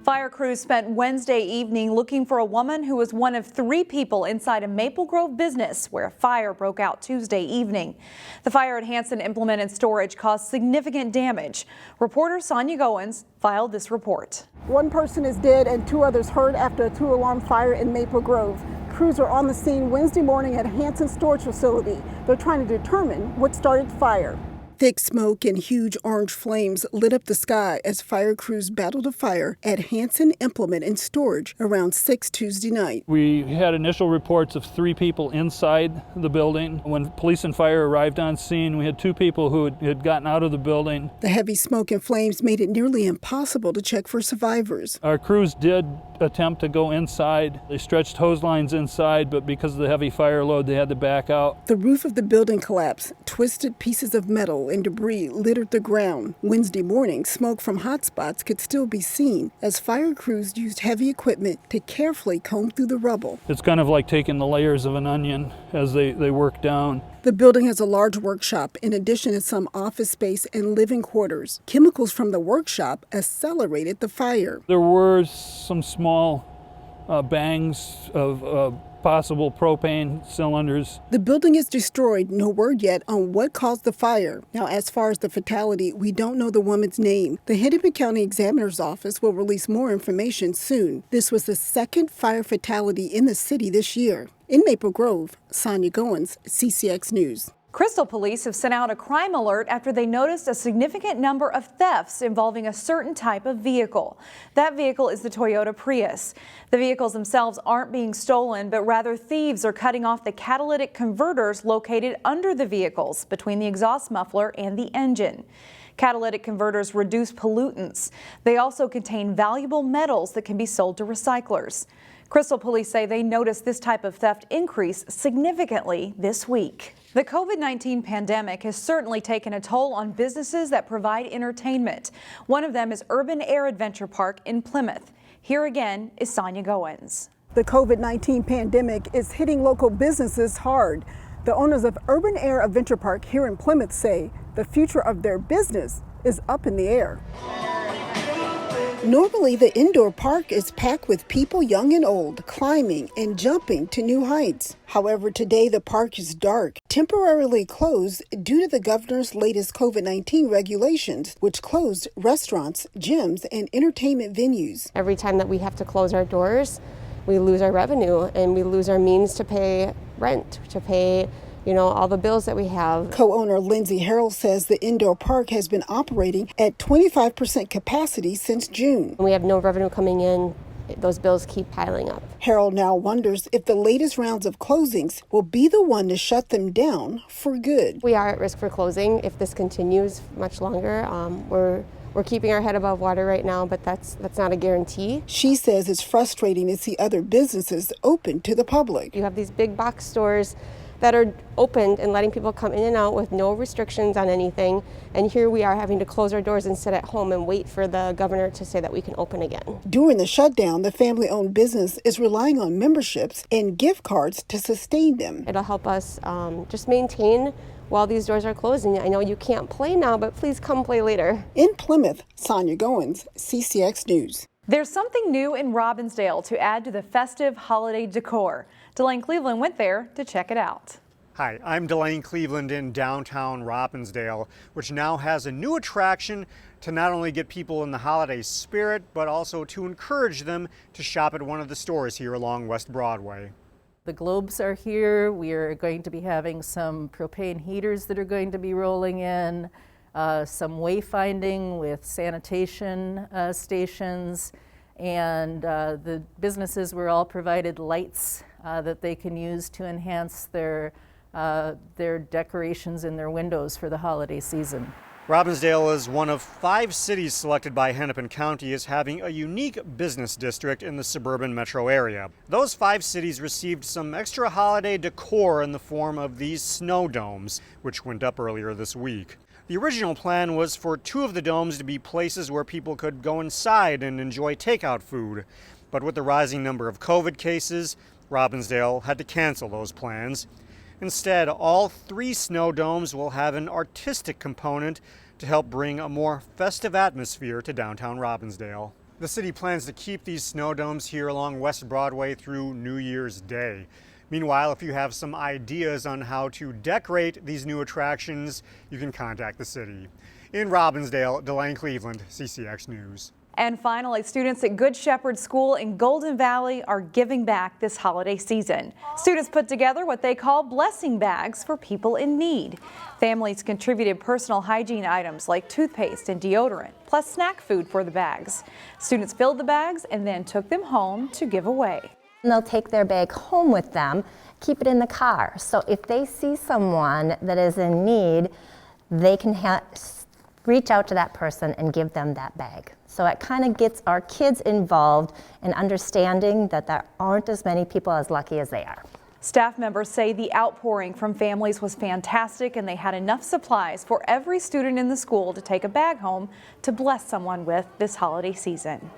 Fire crews spent Wednesday evening looking for a woman who was one of 3 people inside a Maple Grove business where a fire broke out Tuesday evening. The fire at Hanson Implement and Storage caused significant damage. Reporter Sonia Goins filed this report. One person is dead and 2 others hurt after a 2-alarm fire in Maple Grove. Crews are on the scene Wednesday morning at Hanson Storage Facility. They're trying to determine what started the fire. Thick smoke and huge orange flames lit up the sky as fire crews battled a fire at Hanson Implement and Storage around 6 Tuesday night. We had initial reports of 3 people inside the building. When police and fire arrived on scene, we had 2 people who had gotten out of the building. The heavy smoke and flames made it nearly impossible to check for survivors. Our crews did attempt to go inside. They stretched hose lines inside, but because of the heavy fire load, they had to back out. The roof of the building collapsed. Twisted pieces of metal and debris littered the ground. Wednesday morning, smoke from hot spots could still be seen as fire crews used heavy equipment to carefully comb through the rubble. It's kind of like taking the layers of an onion as they work down. The building has a large workshop in addition to some office space and living quarters. Chemicals from the workshop accelerated the fire. There were some small bangs of possible propane cylinders. The building is destroyed. No word yet on what caused the fire. Now, as far as the fatality, we don't know the woman's name. The Hennepin County Examiner's Office will release more information soon. This was the 2nd fire fatality in the city this year. In Maple Grove, Sonia Goins, CCX News. Crystal police have sent out a crime alert after they noticed a significant number of thefts involving a certain type of vehicle. That vehicle is the Toyota Prius. The vehicles themselves aren't being stolen, but rather thieves are cutting off the catalytic converters located under the vehicles between the exhaust muffler and the engine. Catalytic converters reduce pollutants. They also contain valuable metals that can be sold to recyclers. Crystal police say they noticed this type of theft increase significantly this week. The COVID-19 pandemic has certainly taken a toll on businesses that provide entertainment. One of them is Urban Air Adventure Park in Plymouth. Here again is Sonia Goins. The COVID-19 pandemic is hitting local businesses hard. The owners of Urban Air Adventure Park here in Plymouth say the future of their business is up in the air. Normally, the indoor park is packed with people young and old, climbing and jumping to new heights. However, today the park is dark, temporarily closed due to the governor's latest COVID-19 regulations, which closed restaurants, gyms, and entertainment venues. Every time that we have to close our doors, we lose our revenue and we lose our means to pay rent, to pay all the bills that we have. Co-owner Lindsay Harrell says the indoor park has been operating at 25% capacity since June. We have no revenue coming in. Those bills keep piling up. Harrell now wonders if the latest rounds of closings will be the one to shut them down for good. We are at risk for closing if this continues much longer. We're keeping our head above water right now, but that's not a guarantee. She says it's frustrating to see other businesses open to the public. You have these big box stores that are opened and letting people come in and out with no restrictions on anything. And here we are having to close our doors and sit at home and wait for the governor to say that we can open again. During the shutdown, the family-owned business is relying on memberships and gift cards to sustain them. It'll help us just maintain while these doors are closing. I know you can't play now, but please come play later. In Plymouth, Sonia Goins, CCX News. There's something new in Robbinsdale to add to the festive holiday decor. Delane Cleveland went there to check it out. Hi, I'm Delane Cleveland in downtown Robbinsdale, which now has a new attraction to not only get people in the holiday spirit, but also to encourage them to shop at one of the stores here along West Broadway. The globes are here. We are going to be having some propane heaters that are going to be rolling in, some wayfinding with sanitation stations, and the businesses were all provided lights that they can use to enhance their decorations in their windows for the holiday season. Robbinsdale is one of 5 cities selected by Hennepin County as having a unique business district in the suburban metro area. Those 5 cities received some extra holiday decor in the form of these snow domes, which went up earlier this week. The original plan was for 2 of the domes to be places where people could go inside and enjoy takeout food. But with the rising number of COVID cases, Robbinsdale had to cancel those plans. Instead, all 3 snow domes will have an artistic component to help bring a more festive atmosphere to downtown Robbinsdale. The city plans to keep these snow domes here along West Broadway through New Year's Day. Meanwhile, if you have some ideas on how to decorate these new attractions, you can contact the city. In Robbinsdale, Delaney Cleveland, CCX News. And finally, students at Good Shepherd School in Golden Valley are giving back this holiday season. Students put together what they call blessing bags for people in need. Families contributed personal hygiene items like toothpaste and deodorant, plus snack food for the bags. Students filled the bags and then took them home to give away. And they'll take their bag home with them, keep it in the car. So if they see someone that is in need, they can reach out to that person and give them that bag. So it kind of gets our kids involved in understanding that there aren't as many people as lucky as they are. Staff members say the outpouring from families was fantastic and they had enough supplies for every student in the school to take a bag home to bless someone with this holiday season.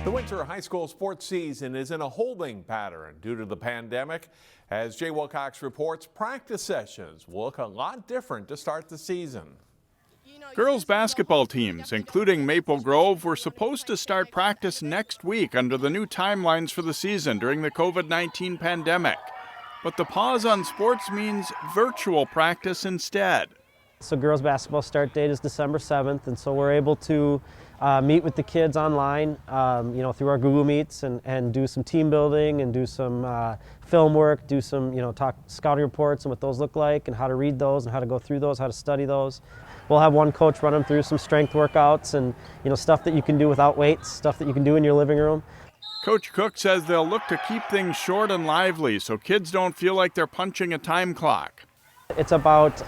The winter high school sports season is in a holding pattern due to the pandemic. As Jay Wilcox reports, practice sessions will look a lot different to start the season. Girls basketball teams, including Maple Grove, were supposed to start practice next week under the new timelines for the season during the COVID-19 pandemic. But the pause on sports means virtual practice instead. So girls basketball start date is December 7th, and so we're able to meet with the kids online, through our Google Meets and do some team building and do some film work, do some, talk scouting reports and what those look like and how to read those and how to go through those, how to study those. We'll have one coach run them through some strength workouts and, stuff that you can do without weights, stuff that you can do in your living room. Coach Cook says they'll look to keep things short and lively so kids don't feel like they're punching a time clock. It's about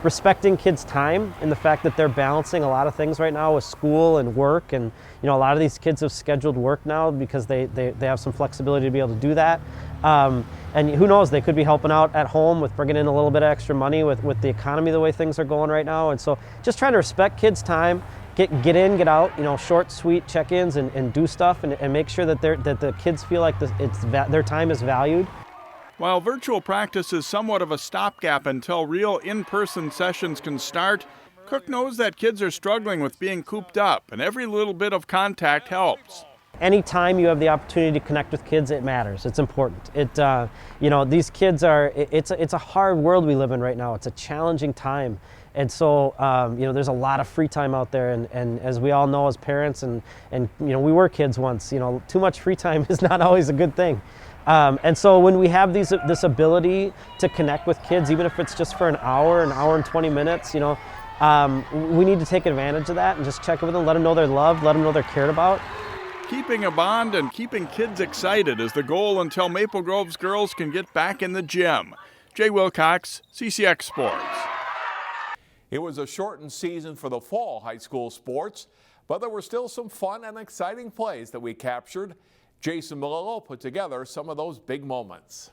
respecting kids' time and the fact that they're balancing a lot of things right now with school and work, and a lot of these kids have scheduled work now because they have some flexibility to be able to do that. And who knows, they could be helping out at home with bringing in a little bit of extra money with the economy the way things are going right now. And so just trying to respect kids' time, get in, get out, short, sweet check-ins and do stuff and make sure that the kids feel like their time is valued. While virtual practice is somewhat of a stopgap until real in-person sessions can start, Cook knows that kids are struggling with being cooped up, and every little bit of contact helps. Anytime you have the opportunity to connect with kids, it matters. It's important. These kids it's a hard world we live in right now. It's a challenging time. And so, there's a lot of free time out there. And as we all know as parents, and we were kids once, too much free time is not always a good thing. And so when we have this ability to connect with kids, even if it's just for an hour and 20 minutes, we need to take advantage of that and just check in with them, let them know they're loved, let them know they're cared about. Keeping a bond and keeping kids excited is the goal until Maple Grove's girls can get back in the gym. Jay Wilcox, CCX Sports. It was a shortened season for the fall high school sports, but there were still some fun and exciting plays that we captured. Jason Malillo put together some of those big moments.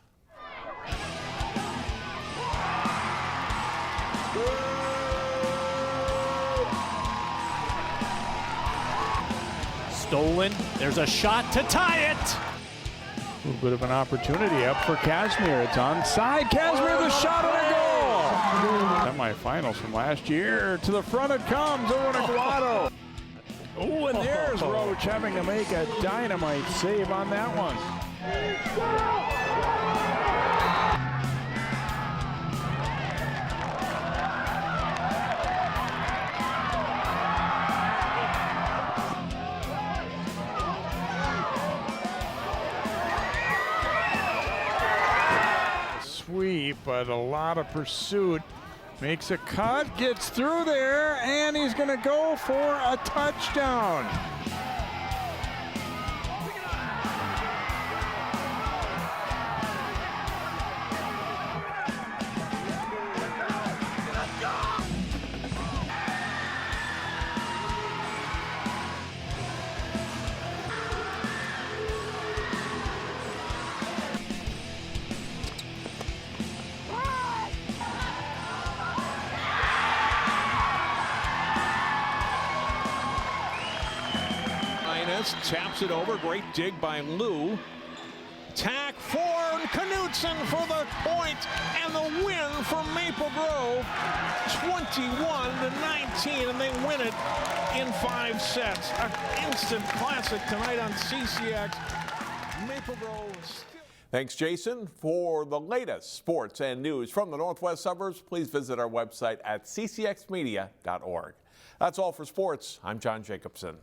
Stolen. There's a shot to tie it. A little bit of an opportunity up for Casimir. It's onside. Casimir, the shot and a goal. Semifinals from last year. To the front it comes. Owen Aguado. Oh, and there's Roach having to make a dynamite save on that one. Sweep, but a lot of pursuit Makes a cut, gets through there, and he's going to go for a touchdown. Taps it over. Great dig by Lou. Tack for Knutson for the point and the win for Maple Grove. 21-19, and they win it in 5 sets. An instant classic tonight on CCX. Maple Grove. Thanks, Jason. For the latest sports and news from the Northwest Suburbs, please visit our website at ccxmedia.org. That's all for sports. I'm John Jacobson.